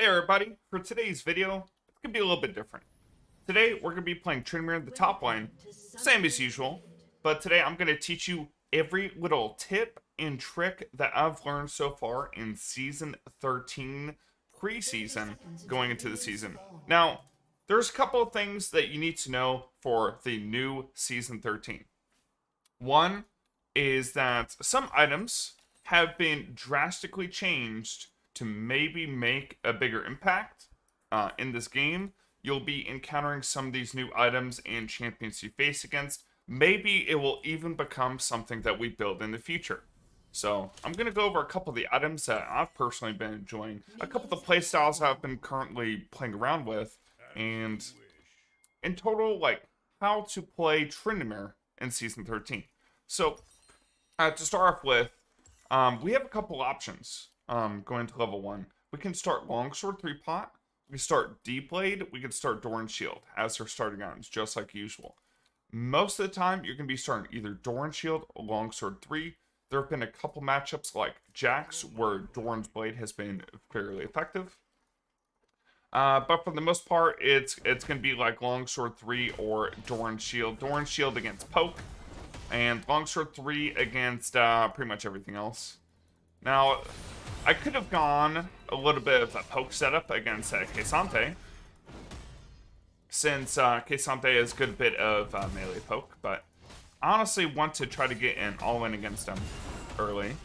Hey everybody, for today's video, it's going to be a little bit different. Today, we're going to be playing Tryndamere in the top lane, same as usual, but today I'm going to teach you every little tip and trick that I've learned so far in Season 13 preseason going into the season. Now, there's a couple of things that you need to know for the new Season 13. One is that some items have been drastically changed to maybe make a bigger impact in this game. You'll be encountering some of these new items and champions you face against. Maybe it will even become something that we build in the future. So I'm going to go over a couple of the items that I've personally been enjoying, a couple of the playstyles I've been currently playing around with, and in total, like, how to play Tryndamere in Season 13. So, to start off with, we have a couple options going to level 1. We can start Longsword 3-pot, we can start D-Blade, we can start Doran Shield as our starting items, just like usual. Most of the time, you're going to be starting either Doran Shield or Longsword 3. There have been a couple matchups like Jax where Doran's Blade has been fairly effective. But for the most part, it's going to be like Longsword 3 or Doran Shield. Doran Shield against Poke, and Longsword 3 against pretty much everything else. Now, I could have gone a little bit of a Poke setup against K'Sante, since K'Sante has a good bit of melee Poke, but I honestly want to try to get an all-in against him early.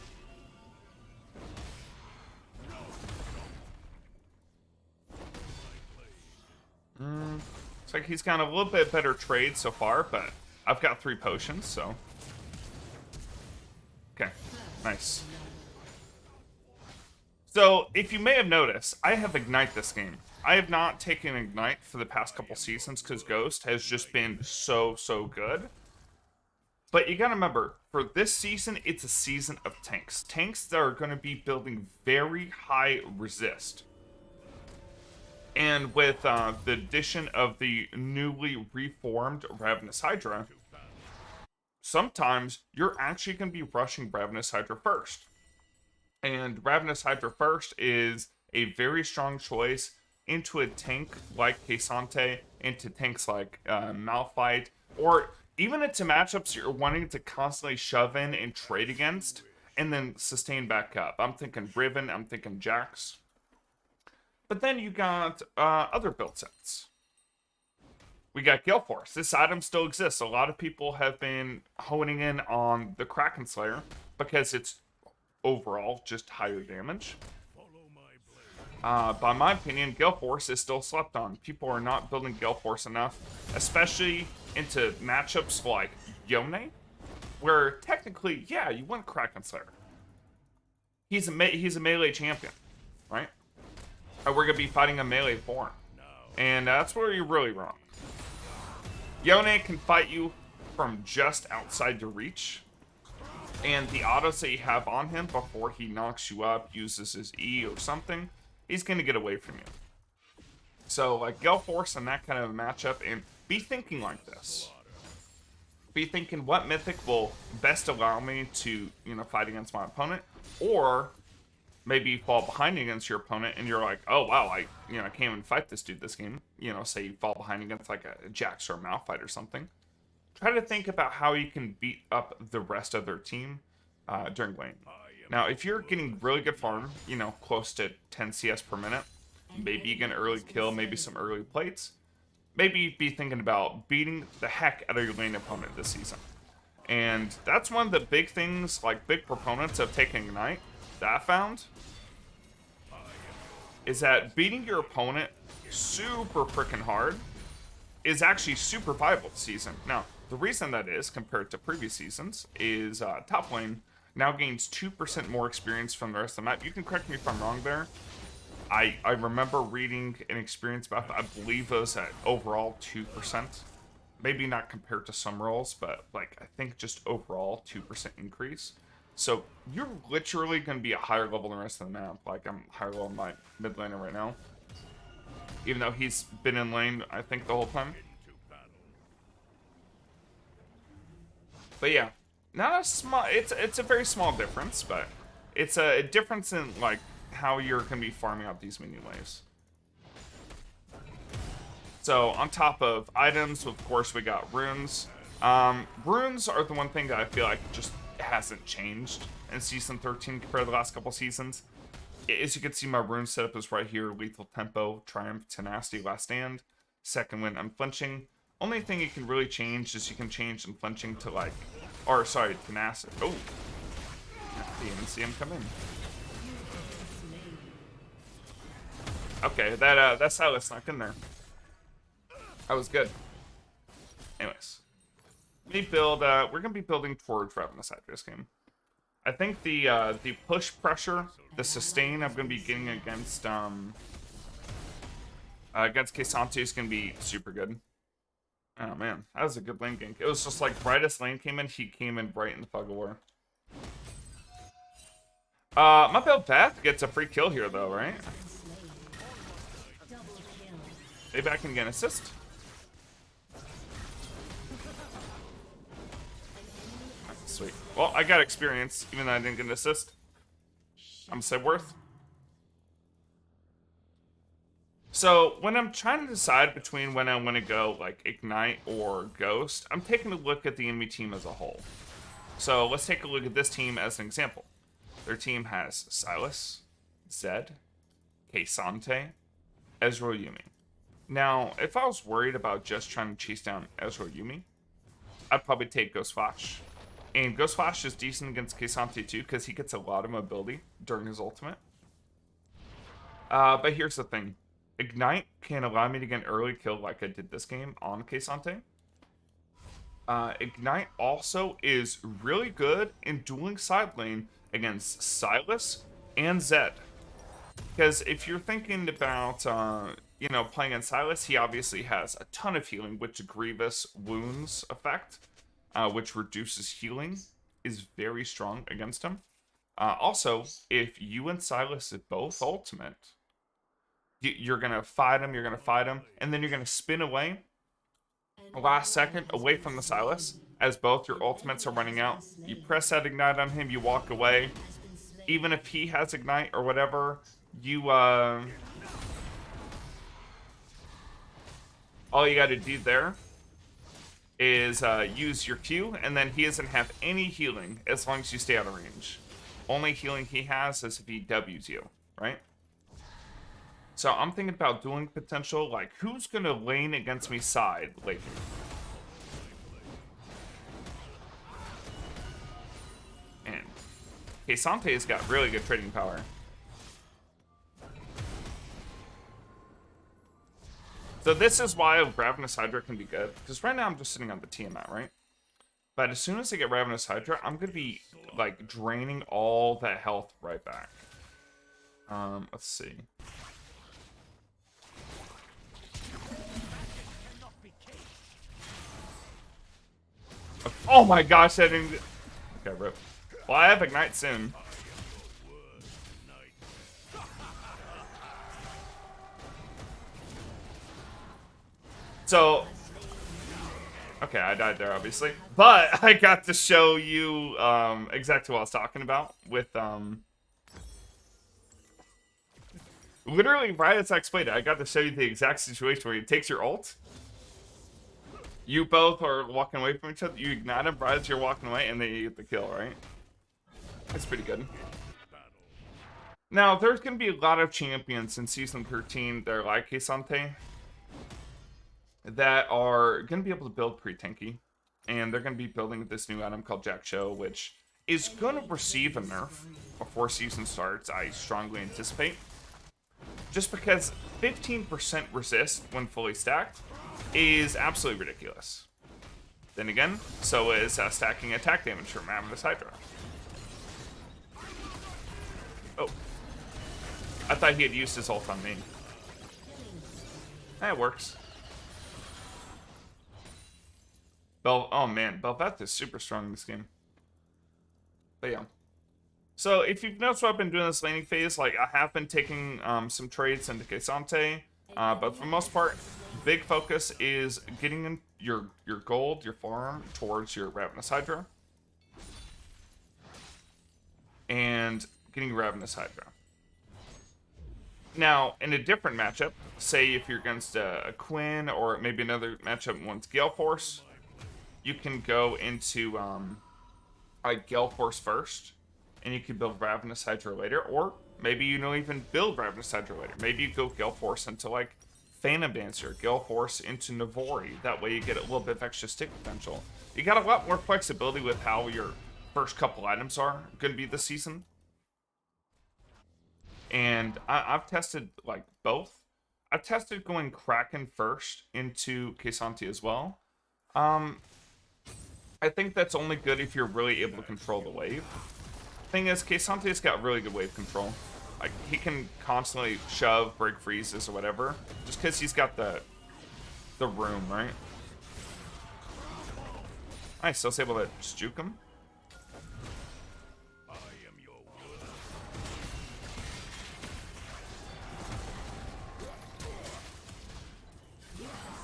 Looks like he's got a little bit better trade so far, but I've got 3 potions, so. Okay, nice. So, if you may have noticed, I have Ignite this game. I have not taken Ignite for the past couple seasons because Ghost has just been so good. But you gotta remember, for this season, it's a season of tanks. Tanks that are going to be building very high resist. And with the addition of the newly reformed Ravenous Hydra, sometimes you're actually going to be rushing Ravenous Hydra first. And Ravenous Hydra first is a very strong choice into a tank like K'Sante, into tanks like Malphite, or even into matchups you're wanting to constantly shove in and trade against, and then sustain back up. I'm thinking Riven, I'm thinking Jax. But then you got other build sets. We got Gale Force. This item still exists. A lot of people have been honing in on the Kraken Slayer because it's overall just higher damage. By my opinion, Gale Force is still slept on. People are not building Gale Force enough, especially into matchups like Yone, where technically, yeah, you want Kraken Slayer. He's a melee champion, right? We're going to be fighting a melee form. And that's where you're really wrong. Yone can fight you from just outside your reach. And the autos that you have on him before he knocks you up, uses his E or something, he's going to get away from you. So, like, Gale Force in that kind of a matchup, and be thinking like this. Be thinking, what mythic will best allow me to, fight against my opponent? Or maybe you fall behind against your opponent and you're like, oh wow, I can't even fight this dude this game. Say you fall behind against like a Jax or a Malphite or something. Try to think about how you can beat up the rest of their team during lane. Now, if you're getting really good farm, close to 10 CS per minute, maybe you get an early kill, maybe some early plates, maybe be thinking about beating the heck out of your lane opponent this season. And that's one of the big things, like big proponents of taking Ignite, that I found, is that beating your opponent super freaking hard is actually super viable this season. Now, the reason that is, compared to previous seasons, is top lane now gains 2% more experience from the rest of the map. You can correct me if I'm wrong there. I remember reading an experience buff, I believe it was at overall 2%. Maybe not compared to some roles, but like I think just overall 2% increase. So you're literally going to be a higher level than the rest of the map. Like, I'm higher level than my mid laner right now. Even though he's been in lane, I think, the whole time. But yeah, not a small. It's a very small difference, but it's a difference in like how you're going to be farming out these minion waves. So on top of items, of course, we got runes. Runes are the one thing that I feel like just hasn't changed in Season 13 compared to the last couple seasons. As you can see, my rune setup is right here. Lethal Tempo, Triumph, Tenacity, Last Stand, Second Wind, Unflinching. Only thing you can really change is you can change Unflinching to like... Or, sorry, Tenacity. Oh! I didn't even see him come in. Okay, that Silas snuck in there. That was good. Anyways. We're gonna be building towards Ravenous Hydra this game. I think the push pressure, the sustain I'm gonna be getting against K'Sante is gonna be super good. Oh man, that was a good lane gank. It was just like right as lane came in, he came in right in the fog of war. My Bel'Veth gets a free kill here though, right? Maybe I can get an assist. Sweet. Well, I got experience, even though I didn't get an assist. I'm gonna say worth. So, when I'm trying to decide between when I want to go, like, Ignite or Ghost, I'm taking a look at the enemy team as a whole. So, let's take a look at this team as an example. Their team has Silas, Zed, K'Sante, Ezreal Yuumi. Now, if I was worried about just trying to chase down Ezreal Yuumi, I'd probably take Ghost Flash. And Ghost Flash is decent against K'Sante too, because he gets a lot of mobility during his ultimate. But here's the thing. Ignite can allow me to get an early kill like I did this game on K'Sante. Ignite also is really good in dueling side lane against Silas and Zed. Because if you're thinking about, you know, playing on Silas, he obviously has a ton of healing, which Grievous Wounds effect, which reduces healing, is very strong against him. Also, if you and Silas is both ultimate, you're going to fight him, and then you're going to spin away, last second, away from the Silas, as both your ultimates are running out. You press that Ignite on him, you walk away. Even if he has Ignite or whatever, you, all you got to do there is use your Q, and then he doesn't have any healing as long as you stay out of range. Only healing he has is if he W's you, right? So I'm thinking about dueling potential, like who's gonna lane against me side lately? And K'Sante's got really good trading power. So this is why Ravenous Hydra can be good, because right now I'm just sitting on the Tiamat, right? But as soon as I get Ravenous Hydra, I'm gonna be like draining all that health right back. Let's see. Oh my gosh, I didn't... Okay, rip. Well, I have Ignite soon. So... Okay, I died there, obviously. But I got to show you exactly what I was talking about with... Literally, right as I explained it, I got to show you the exact situation where he takes your ult. You both are walking away from each other. You ignite him right as you're walking away, and then you get the kill, right? It's pretty good. Now, there's going to be a lot of champions in Season 13 that are like K'Sante that are going to be able to build pretty tanky. And they're going to be building this new item called Jack Cho, which is going to receive a nerf before season starts, I strongly anticipate. Just because 15% resist when fully stacked is absolutely ridiculous. Then again, so is stacking attack damage from Ravenous Hydra. Oh. I thought he had used his ult on me. That works. Oh man, Bel'Veth is super strong in this game. But yeah. So if you've noticed what I've been doing this laning phase, like I have been taking some trades into K'Sante, but for the most part, big focus is getting in your gold, your farm, towards your Ravenous Hydra. And getting Ravenous Hydra. Now, in a different matchup, say if you're against a Quinn or maybe another matchup wants Gale Force, you can go into like Gale Force first, and you can build Ravenous Hydra later, or maybe you don't even build Ravenous Hydra later. Maybe you go Gale Force into like Phantom Dancer, Gale Force into Navori. That way you get a little bit of extra stick potential. You got a lot more flexibility with how your first couple items are going to be this season. And I've tested like both. I've tested going Kraken first into K'Sante as well. I think that's only good if you're really able to control the wave. Thing is, K'Sante's got really good wave control. Like, he can constantly shove, break freezes, or whatever, just because he's got the room, right? Nice, so I was able to just juke him.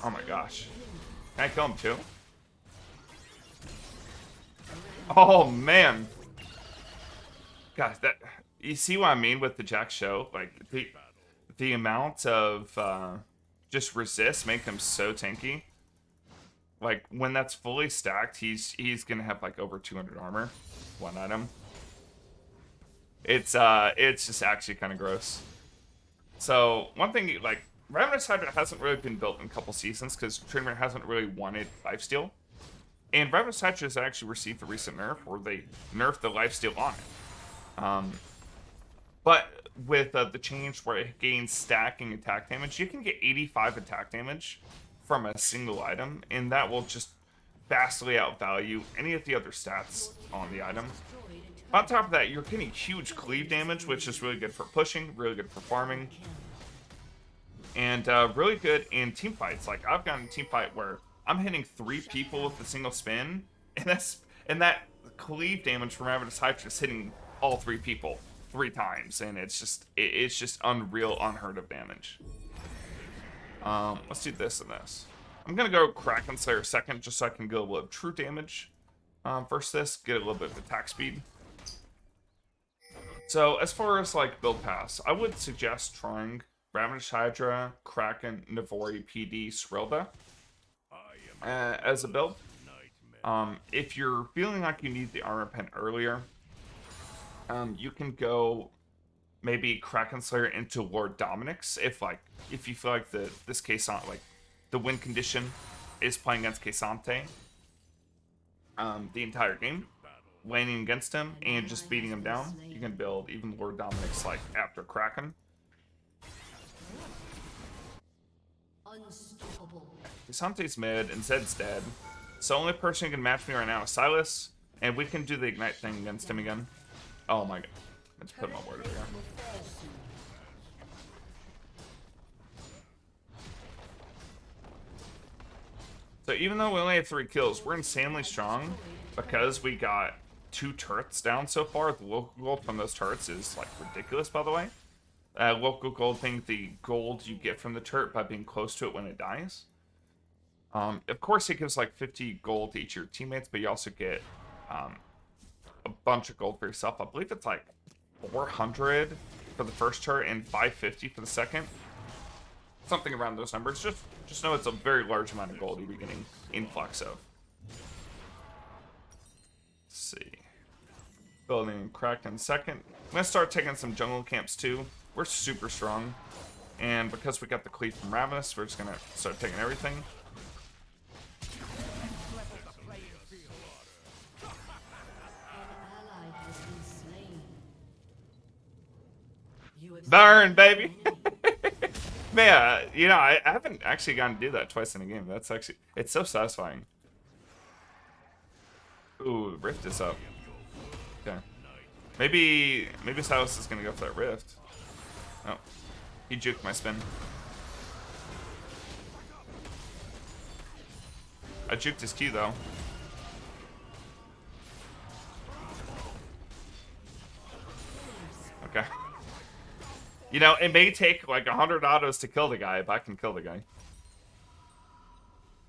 Oh my gosh. Can I kill him too? Oh man. Gosh, that, you see what I mean with the Jack show? Like the amount of just resist make him so tanky. Like when that's fully stacked, he's gonna have like over 200 armor, one item. It's just actually kind of gross. So one thing, like, Ravenous Hydra hasn't really been built in a couple seasons because Tryndamere hasn't really wanted lifesteal. And Ravenous Hydra has actually received a recent nerf where they nerfed the lifesteal on it. But with the change where it gains stacking attack damage, you can get 85 attack damage from a single item, and that will just vastly outvalue any of the other stats on the item. On top of that, you're getting huge cleave damage, which is really good for pushing, really good for farming, and really good in team fights. Like, I've gotten a team fight where I'm hitting 3 people with a single spin, and that cleave damage from Ravenous Hydra is hitting all 3 people 3 times, and it's just unreal, unheard of damage. Let's do this and this. I'm gonna go Kraken Slayer second, just so I can get a little bit of true damage. First this, get a little bit of attack speed. So as far as like build paths, I would suggest trying Ravenous Hydra, Kraken, Navori, PD, Srilda as a build. If you're feeling like you need the armor pen earlier, you can go maybe Kraken Slayer into Lord Dominic's if you feel like this K'Sante, like the win condition is playing against K'Sante the entire game, laning against him and just beating him down. You can build even Lord Dominic's like after Kraken. K'Sante's mid and Zed's dead. So the only person who can match me right now is Silas, and we can do the ignite thing against him again. Oh my god. Let's put my word over here. So even though we only have 3 kills, we're insanely strong because we got 2 turrets down so far. The local gold from those turrets is like ridiculous, by the way. Local gold being the gold you get from the turret by being close to it when it dies. Of course, it gives like 50 gold to each of your teammates, but you also get a bunch of gold for yourself. I believe it's like 400 for the first turret and 550 for the second. Something around those numbers. Just know it's a very large amount of gold you'll be getting influx of. Let's see. Building Kraken second. I'm going to start taking some jungle camps too. We're super strong. And because we got the cleave from Ravenous, we're just going to start taking everything. Burn, baby! Man, you know, I haven't actually gotten to do that twice in a game. That's actually, it's so satisfying. Ooh, Rift is up. Okay. Maybe Silas is gonna go for that Rift. Oh, he juked my spin. I juked his Q though. Okay. You know, it may take like 100 autos to kill the guy if I can kill the guy.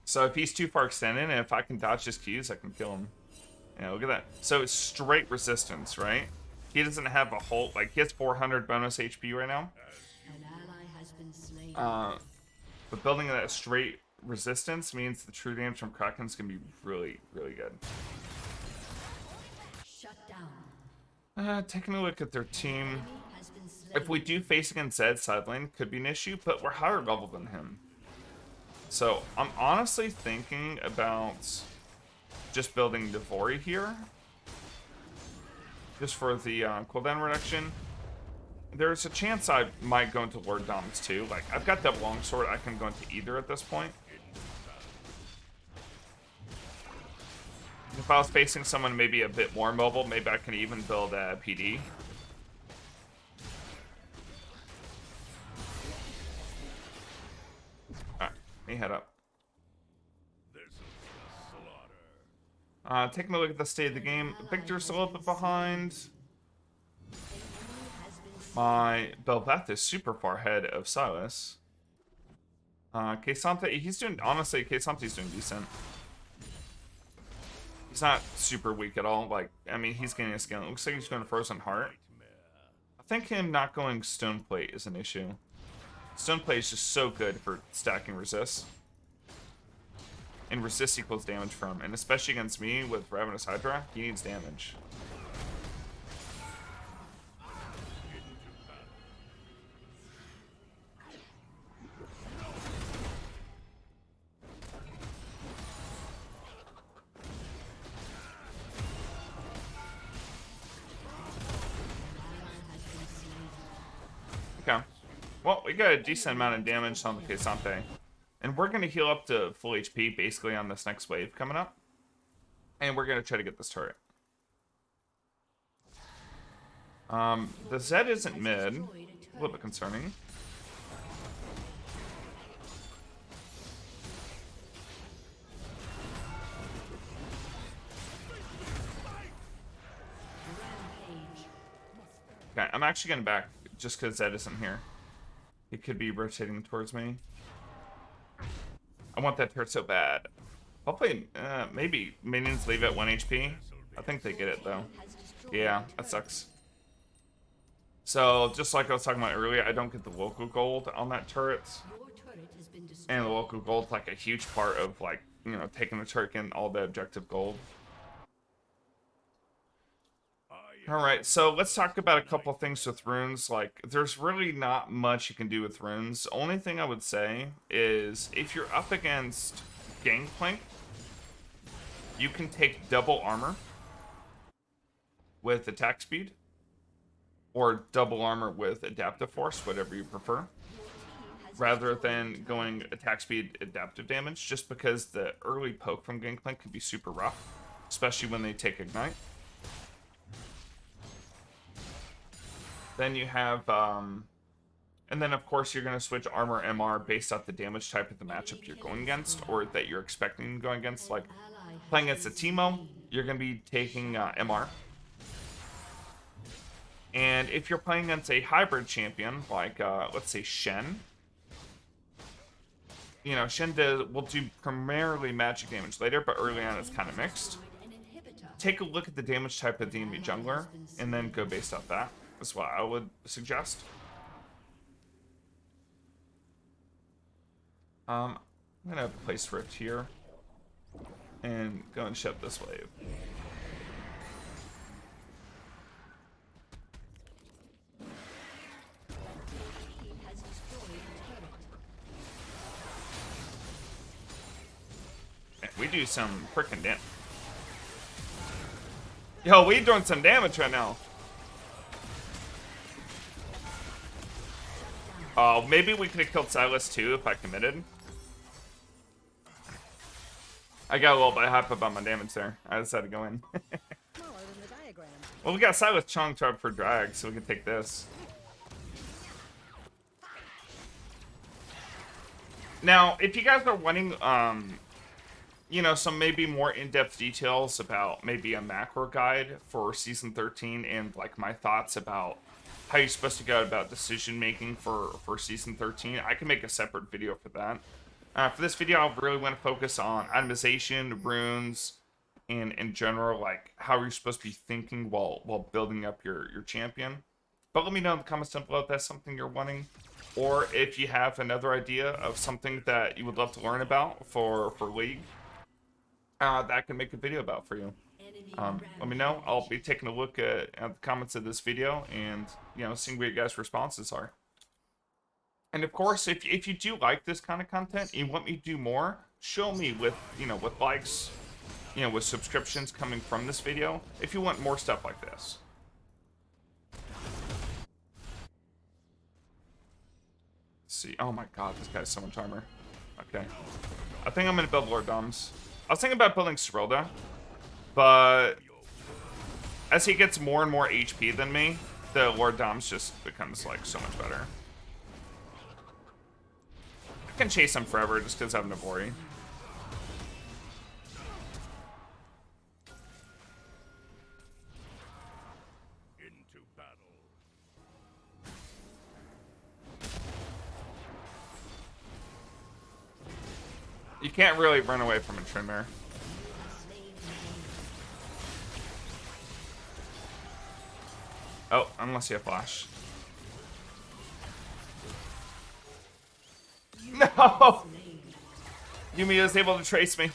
So if he's too far extended and if I can dodge his Qs, I can kill him. Yeah, look at that. So it's straight resistance, right? He doesn't have a whole, like, he has 400 bonus HP right now. But building that straight resistance means the true damage from Kraken's gonna be really, really good. Taking a look at their team. If we do face against Zed, side lane could be an issue, but we're higher level than him. So I'm honestly thinking about just building Devori here. Just for the cooldown reduction. There's a chance I might go into Lord Doms too. Like, I've got that longsword, I can go into either at this point. If I was facing someone maybe a bit more mobile, maybe I can even build a PD. Alright, let me head up. Taking a look at the state of the game. Victor's a little bit behind. My Bel'Veth is super far ahead of Silas. K'Sante, he's doing, honestly, K'Sante's doing decent. He's not super weak at all. Like, I mean, he's getting a skill. It looks like he's going to Frozen Heart. I think him not going Stoneplate is an issue. Stoneplate is just so good for stacking resist. And resist equals damage from. And especially against me with Ravenous Hydra, he needs damage. Okay. Well, we got a decent amount of damage on the K'Sante. And we're going to heal up to full HP basically on this next wave coming up. And we're going to try to get this turret. The Zed isn't mid. A little bit concerning. Okay, I'm actually going to back just because Zed isn't here. He could be rotating towards me. I want that turret so bad. Hopefully, maybe minions leave at 1 HP. I think they get it, though. Yeah, that sucks. So, just like I was talking about earlier, I don't get the local gold on that turret. And the local gold's like a huge part of, like, you know, taking the turret and all the objective gold. Alright, so let's talk about a couple things with runes. Like, there's really not much you can do with runes. The only thing I would say is, if you're up against Gangplank, you can take double armor with attack speed, or double armor with adaptive force, whatever you prefer, rather than going attack speed, adaptive damage, just because the early poke from Gangplank can be super rough, especially when they take Ignite. Then you have, and then of course you're going to switch armor MR based off the damage type of the matchup you're going against, or that you're expecting to go against. Like, playing against a Teemo, you're going to be taking MR. And if you're playing against a hybrid champion, like, let's say Shen, you know, Shen will do primarily magic damage later, but early on it's kind of mixed. Take a look at the damage type of the enemy jungler, and then go based off that. That's what I would suggest. I'm gonna place Rift here and go and shove this wave. Man, we do some freaking damage. Yo, we doing some damage right now. Oh, maybe we could have killed Silas too if I committed. I got a little bit hype about my damage there. I decided to go in. Well, we got Silas Chong up for drag, so we can take this. Now, if you guys are wanting, you know, some maybe more in-depth details about maybe a macro guide for Season 13 and, like, my thoughts about how you're supposed to go about decision making for Season 13, I can make a separate video for that. For this video, I really want to focus on itemization, runes, and in general, like, how you're supposed to be thinking while building up your champion. But let me know in the comments down below if that's something you're wanting. or if you have another idea of something that you would love to learn about for League, that I can make a video about for you. Let me know. I'll be taking a look at the comments of this video and, seeing what you guys' responses are. And of course, if you do like this kind of content and you want me to do more, show me with, with likes, with subscriptions coming from this video, if you want more stuff like this. Let's see. Oh my god, this guy has so much armor. Okay. I think I'm going to build Lord Doms. I was thinking about building Serilda, but as he gets more and more HP than me, the Lord Doms just becomes, like, so much better. I can chase him forever just because I have Navori. Into battle. You can't really run away from a Tryndamere. Oh, unless you have flash. No! Yumi was able to trace me.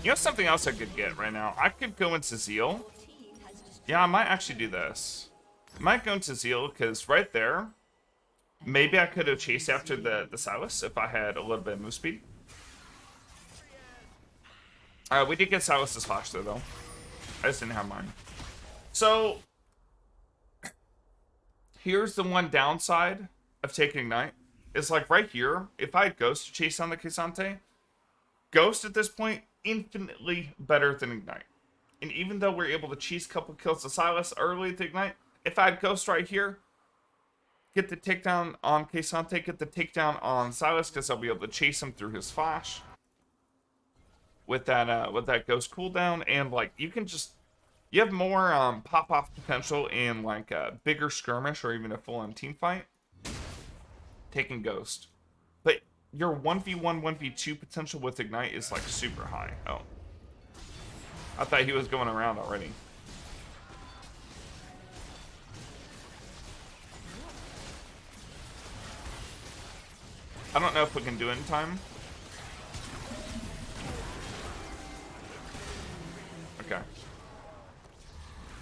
You know something else I could get right now? I could go into Zeal. Yeah, I might actually do this. I might go into Zeal, because right there, maybe I could have chased after the Silas if I had a little bit of move speed. We did get Silas's flash though. I just didn't have mine. So, here's the one downside of taking Ignite. It's like right here, if I had Ghost to chase on the K'Sante, Ghost at this point, infinitely better than Ignite. And even though we're able to cheese a couple kills to Silas early to Ignite, if I had Ghost right here, get the takedown on K'Sante, get the takedown on Silas, because I'll be able to chase him through his flash. With that Ghost cooldown, and like you have more pop-off potential in like a bigger skirmish or even a full-on team fight taking Ghost. But your 1v1, 1v2 potential with Ignite is like super high. Oh. I thought he was going around already. I don't know if we can do it in time. Okay.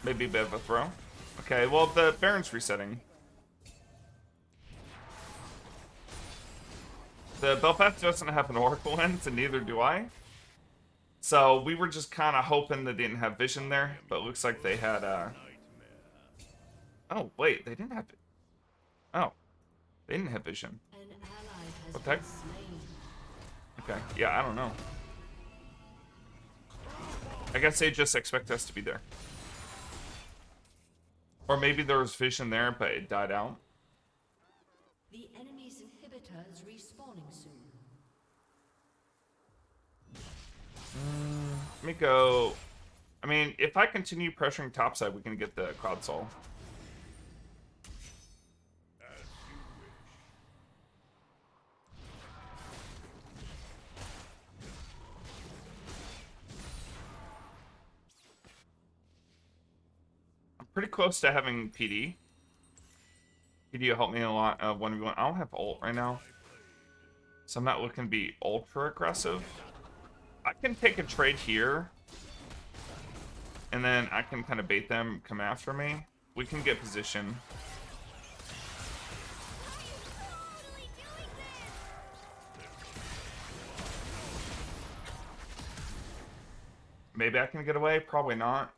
Maybe a bit of a throw. Okay, well, the Baron's resetting. The Belfast doesn't have an Oracle Lens, and neither do I. So, we were just kind of hoping they didn't have vision there, but it looks like they had, Oh, wait, they didn't have... Oh. They didn't have vision. What the heck? Okay, yeah, I don't know. I guess they just expect us to be there. Or maybe there was vision there, but it died out. The enemy's inhibitor is respawning soon. Let me go... I mean, if I continue pressuring topside, we can get the Cloud Soul. Pretty close to having PD. PD will help me a lot 1v1. I don't have ult right now, so I'm not looking to be ultra aggressive. I can take a trade here, and then I can kind of bait them, come after me. We can get position. Maybe I can get away, probably not.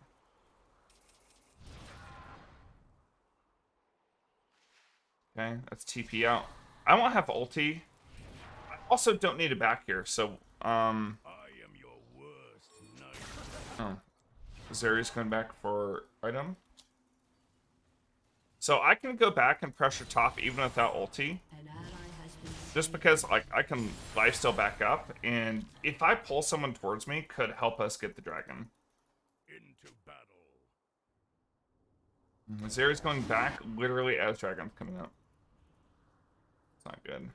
Okay, that's TP out. I won't have ulti. I also don't need a back here, so, I am your worst nightmare. Oh. Zeri's coming back for item. So I can go back and pressure top even without ulti. Just because, like, I can lifesteal back up, and if I pull someone towards me, could help us get the dragon. Into battle. Zeri's going back literally as dragon's coming up. It's not good.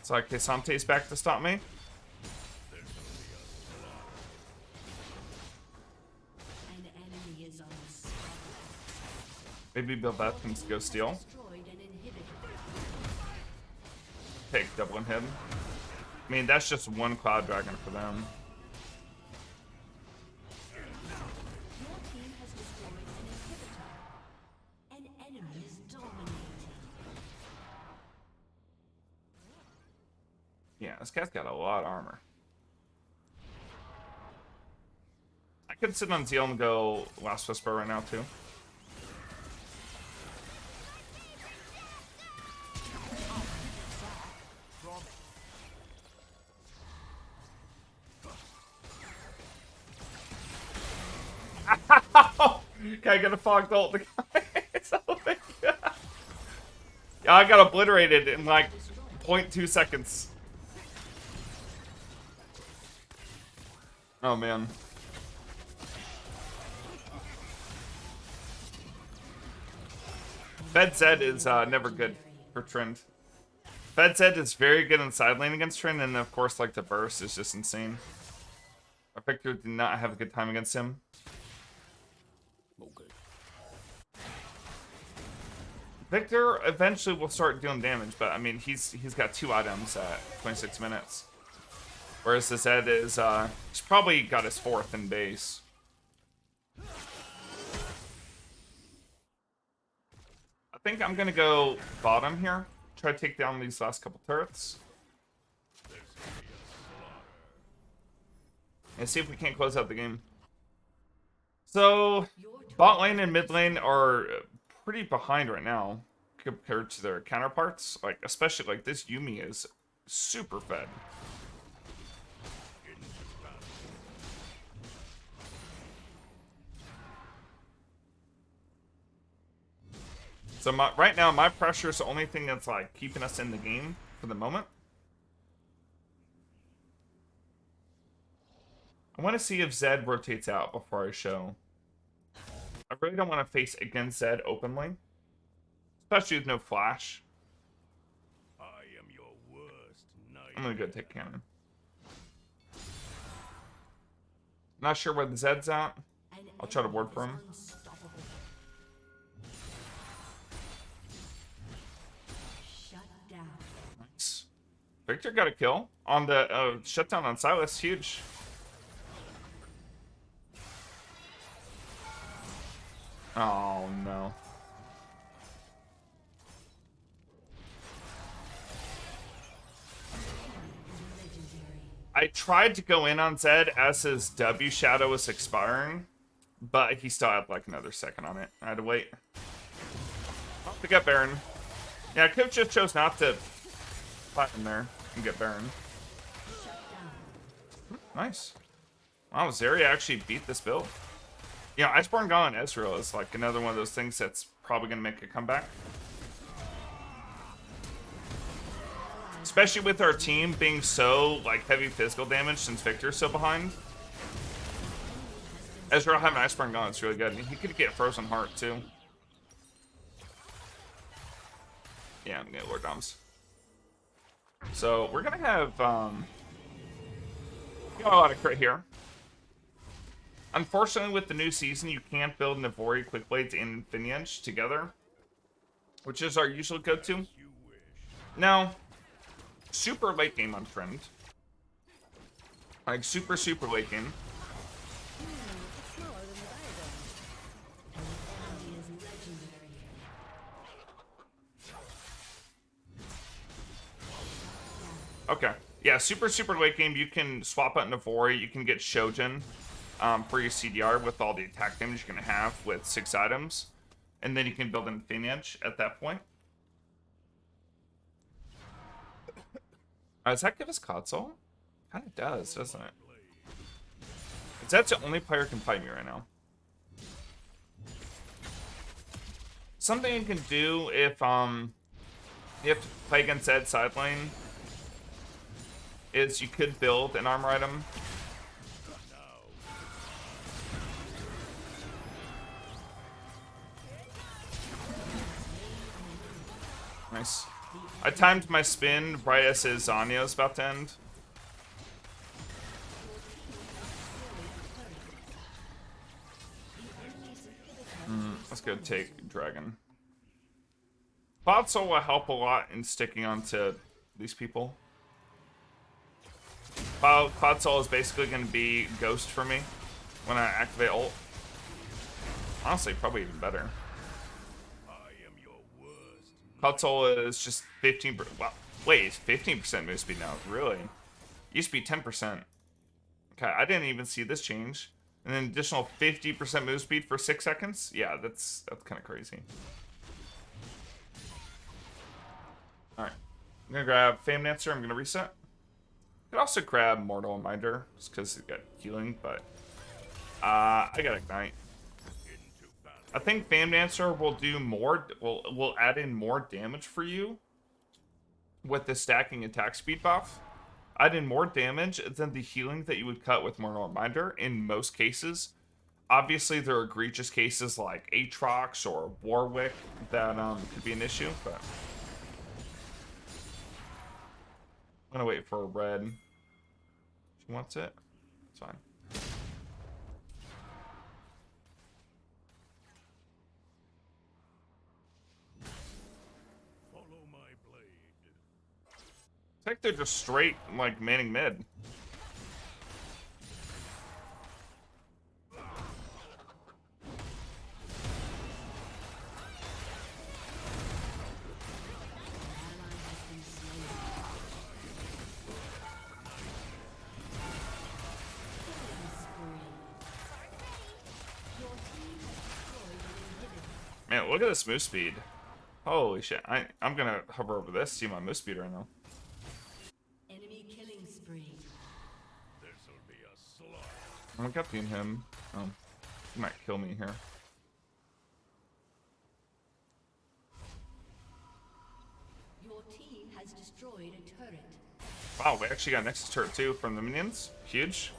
So like Sante's back to stop me. An enemy is unstoppable. Maybe Bilbeth can go steal. Destroyed an inhibitor. Take double him. I mean, that's just one Cloud Dragon for them. Your team has destroyed an inhibitor. An enemy is dominating. Yeah, this guy's got a lot of armor. I could sit on Zeal and go Last Whisper right now, too. Okay, I got a fogged ult. Oh my God. Yeah, I got obliterated in like 0.2 seconds. Oh man. Fed Zed is never good for Trynd. Fed Zed is very good in side lane against Trynd, and of course, like the burst is just insane. Victor did not have a good time against him. Okay. Victor eventually will start doing damage, but I mean he's got 2 items at 26 minutes. Whereas the Zed is he's probably got his 4th in base. I think I'm gonna go bottom here. Try to take down these last couple turrets. And see if we can't close out the game. So bot lane and mid lane are pretty behind right now compared to their counterparts. Like especially like this Yuumi is super fed. So right now my pressure is the only thing that's like keeping us in the game for the moment. I want to see if Zed rotates out before I show. I really don't want to face against Zed openly. Especially with no flash. I am your worst nightmare. I'm going to go take cannon. Not sure where the Zed's at. I'll try to ward for him. Shut down. Nice. Victor got a kill on the shutdown on Silas. Huge. Oh no. I tried to go in on Zed as his W shadow was expiring, but he still had like another second on it. I had to wait. Oh, we got Baron. Yeah, I could have just chose not to fight him there and get Baron. Nice. Wow, Zeri actually beat this build. Yeah, Iceborne Gone and Ezreal is like another one of those things that's probably going to make a comeback. Especially with our team being so like heavy physical damage since Victor's so behind. Ezreal having Iceborne Gone is really good. He could get Frozen Heart too. Yeah, I'm gonna get Lord Doms. So we're gonna have we got a lot of crit here. Unfortunately, with the new season, you can't build Navori, Quick Blades, and Infinity together, which is our usual go-to. Now, super late game on Trynd. Like, super late game. Okay. Yeah, super late game. You can swap out Navori. You can get Shojin for your CDR with all the attack damage you're going to have with 6 items. And then you can build Infinity at that point. Does that give us console? Kind of does, doesn't it? That's the only player who can fight me right now. Something you can do if you have to play against Zed side lane is you could build an armor item. Nice. I timed my spin right as his Zanya is about to end. Let's go take Dragon. Cloud Soul will help a lot in sticking onto these people. Cloud Soul is basically going to be Ghost for me when I activate ult. Honestly, probably even better. I am your worst. Cloud Soul is just 15%. Wow, wait, it's 15% move speed now. Really? Used to be 10%. Okay, I didn't even see this change. And then additional 50% move speed for 6 seconds? Yeah, that's kind of crazy. Alright. I'm going to grab Fame Dancer. I'm going to reset. Could also grab Mortal Reminder, just because it got healing, but I got Ignite. I think Fame Dancer will do more, will add in more damage for you with the stacking attack speed buff. Add in more damage than the healing that you would cut with Mortal Reminder in most cases. Obviously, there are egregious cases like Aatrox or Warwick that could be an issue, but I'm gonna wait for a red. She wants it. It's fine. Follow my blade. It's like they're just straight, like, manning mid. Man, look at this move speed. Holy shit. I'm gonna hover over this, see my move speed right now. Enemy killing spree. This'll be a slaughter. I'm copying him. Oh, he might kill me here. Your team has destroyed a turret. Wow, we actually got next turret too from the minions. Huge.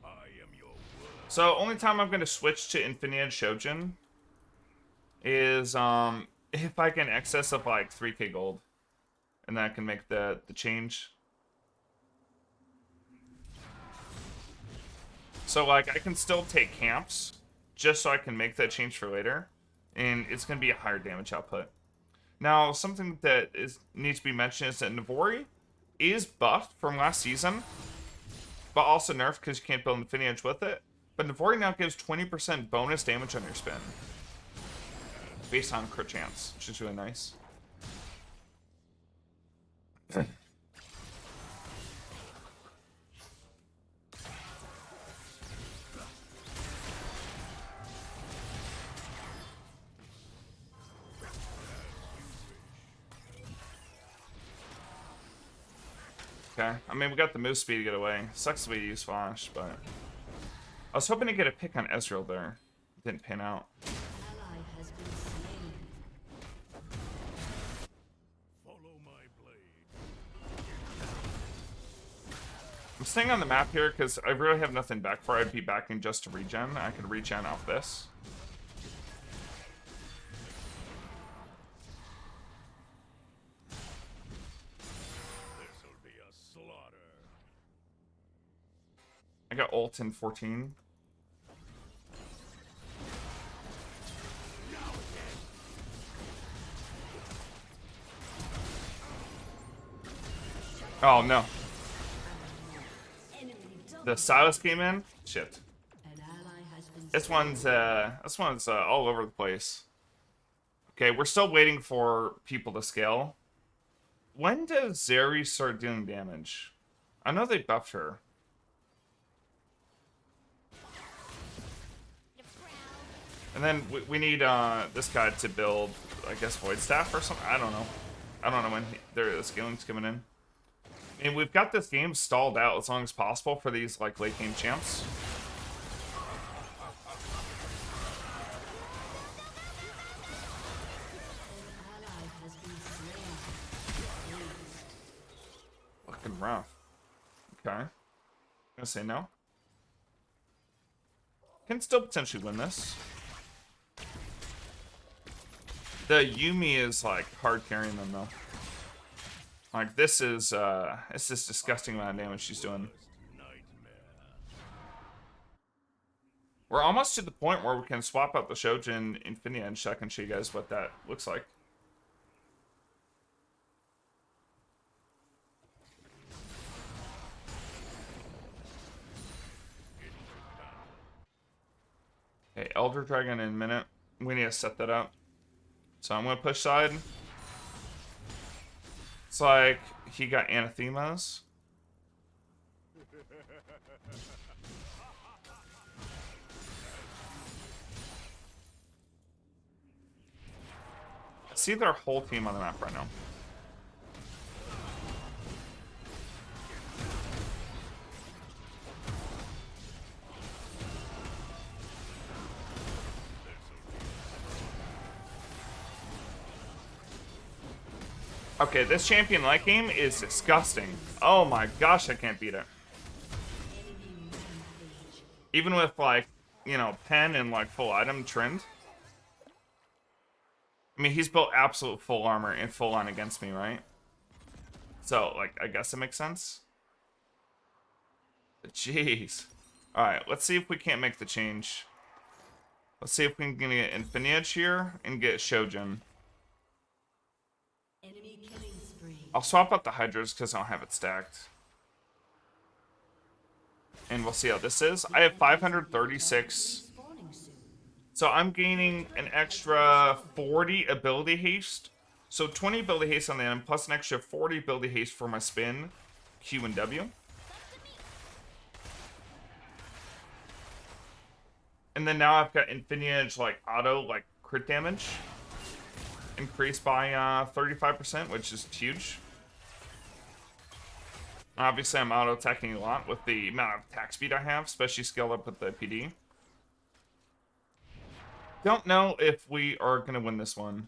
I am your worst. So only time I'm gonna switch to Infinite Shojin is if I can excess of like 3k gold. And then I can make the change. So like I can still take camps just so I can make that change for later. And it's gonna be a higher damage output. Now, something that needs to be mentioned is that Navori is buffed from last season, but also nerfed because you can't build Infinity Edge with it. But Navori now gives 20% bonus damage on your spin, based on crit chance, which is really nice. Okay, I mean, we got the move speed to get away. Sucks that we use Flash, but I was hoping to get a pick on Ezreal there. Didn't pan out. Ally has been slain. Follow my blade. I'm staying on the map here because I really have nothing back for. I'd be backing just to regen. I could regen off this. This'll be a slaughter. I got ult in 14. Oh no. Enemy The Silas came in? Shit. An ally has been This one's all over the place. Okay, we're still waiting for people to scale. When does Zeri start doing damage? I know they buffed her. And then we need this guy to build, I guess, Void Staff or something. I don't know. I don't know when the scaling's coming in. I mean, we've got this game stalled out as long as possible for these like late game champs. An ally has been slain. Fucking rough. Okay. I'm gonna say no. Can still potentially win this. The Yumi is like hard carrying them though. Like this is disgusting amount of damage she's doing. We're almost to the point where we can swap out the Shojin Infinia and I can show you guys what that looks like. Okay, Elder Dragon in a minute. We need to set that up. So I'm gonna push side. It's like he got anathemas. I see their whole team on the map right now. Okay, this champion late game is disgusting. Oh my gosh, I can't beat it. Even with like, you know, pen and like full item Trynd. I mean, he's built absolute full armor and full on against me, right? So, like, I guess it makes sense. But jeez. Alright, let's see if we can't make the change. Let's see if we can get Infinia here and get Shojin. Enemy killing spree. I'll swap out the Hydras because I don't have it stacked. And we'll see how this is. I have 536. So I'm gaining an extra 40 ability haste. So 20 ability haste on the end, plus an extra 40 ability haste for my spin, Q and W. And then now I've got Infinia like auto like crit damage increased by 35%, which is huge. Obviously, I'm auto attacking a lot with the amount of attack speed I have, especially scaled up with the PD. Don't know if we are going to win this one.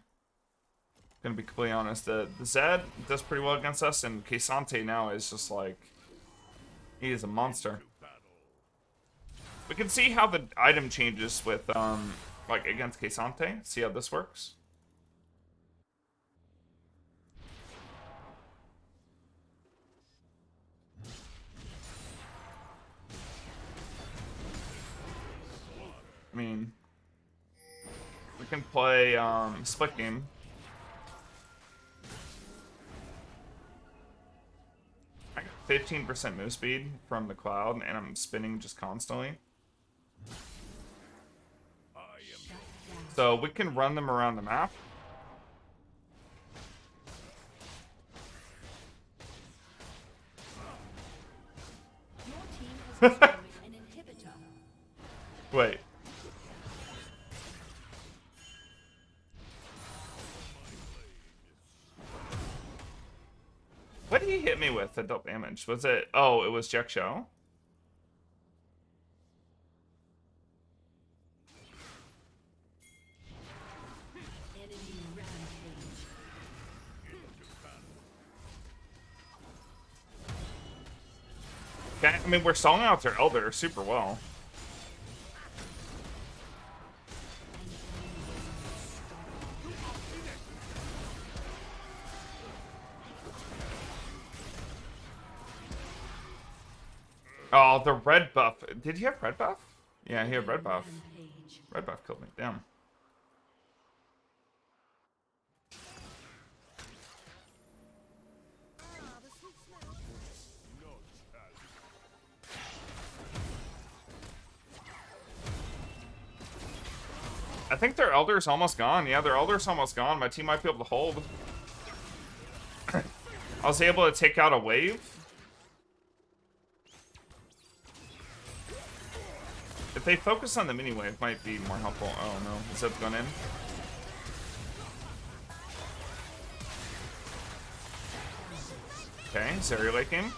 Gonna be completely honest. The Zed does pretty well against us, and Kesante now is just like, he is a monster. We can see how the item changes with like against Kesante. See how this works. I mean, we can play split game. I got 15% move speed from the cloud, and I'm spinning just constantly. So we can run them around the map. Your team has destroyed an inhibitor. Wait. What did he hit me with that dealt damage? Was it... Oh, it was Jack Show? Enemy rampage. Okay, I mean, we're stalling out their Elder super well. Oh, the red buff. Did he have red buff? Yeah, he had red buff. Rampage. Red buff killed me. Damn. I think their Elder's almost gone. Yeah, their Elder's almost gone. My team might be able to hold. I was able to take out a wave. If they focus on the mini wave, might be more helpful. Oh no, is that going in? Okay, Zeri late game.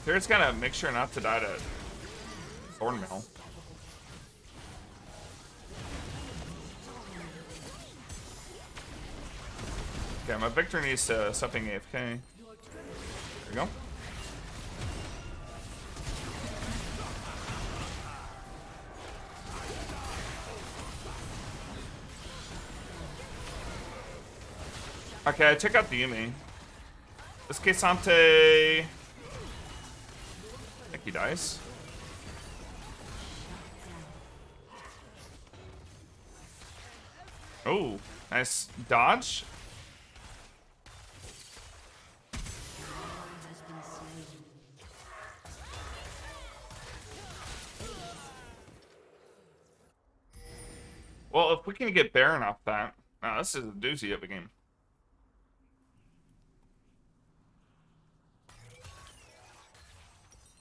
Here's gotta make sure not to die to Thornmill. Okay, my Victor needs to stop being AFK. There we go. Okay, I took out the Yumi. This Kesante... I think he dies. Oh, nice dodge. Well, if we can get Baron off that, this is a doozy of a game.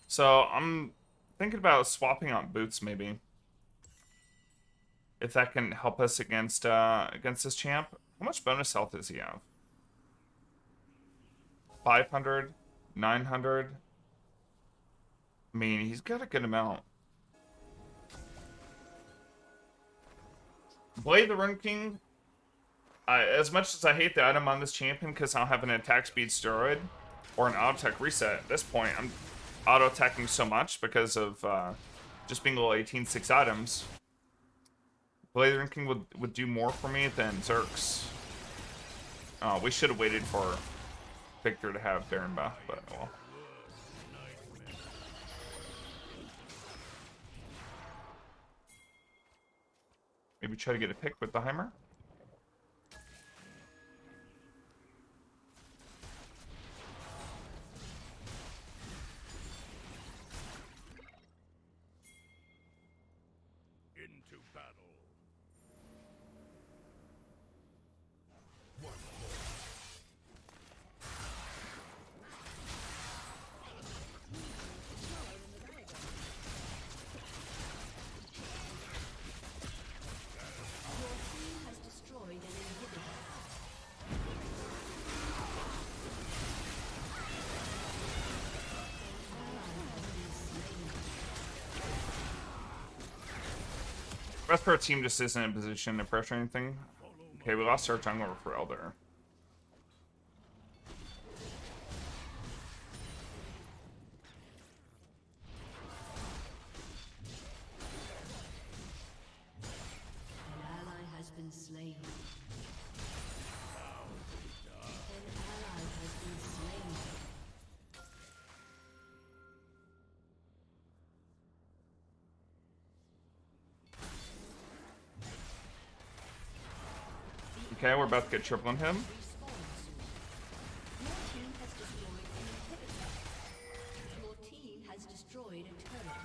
So I'm thinking about swapping out boots, maybe, if that can help us against this champ. How much bonus health does he have? 500, 900. I mean, he's got a good amount. Blade the Rune King. As much as I hate the item on this champion because I don't have an attack speed steroid or an auto attack reset, at this point I'm auto attacking so much because of just being little 18-6 items. Blade the Rune King would do more for me than Zerk's. We should have waited for Victor to have Baron buff, but well. Maybe try to get a pick with the Heimer. Into battle. Your team has destroyed an inhibitor. The rest of our team just isn't in position to pressure anything. Okay, we lost our jungler for Elder. An ally has been slain. An ally has been slain. Okay, we're about to get tripling him. Respawn soon. Your team has destroyed an inhibitor. Your team has destroyed a turret.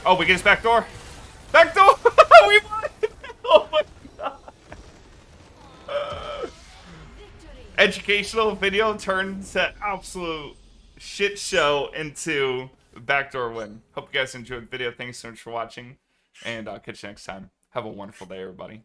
Oh, we get his back door. Back door! We won! Oh my god. Victory! Educational video turns to absolute shit show into backdoor win. Hope you guys enjoyed the video. Thanks so much for watching. And I'll catch you next time. Have a wonderful day, everybody.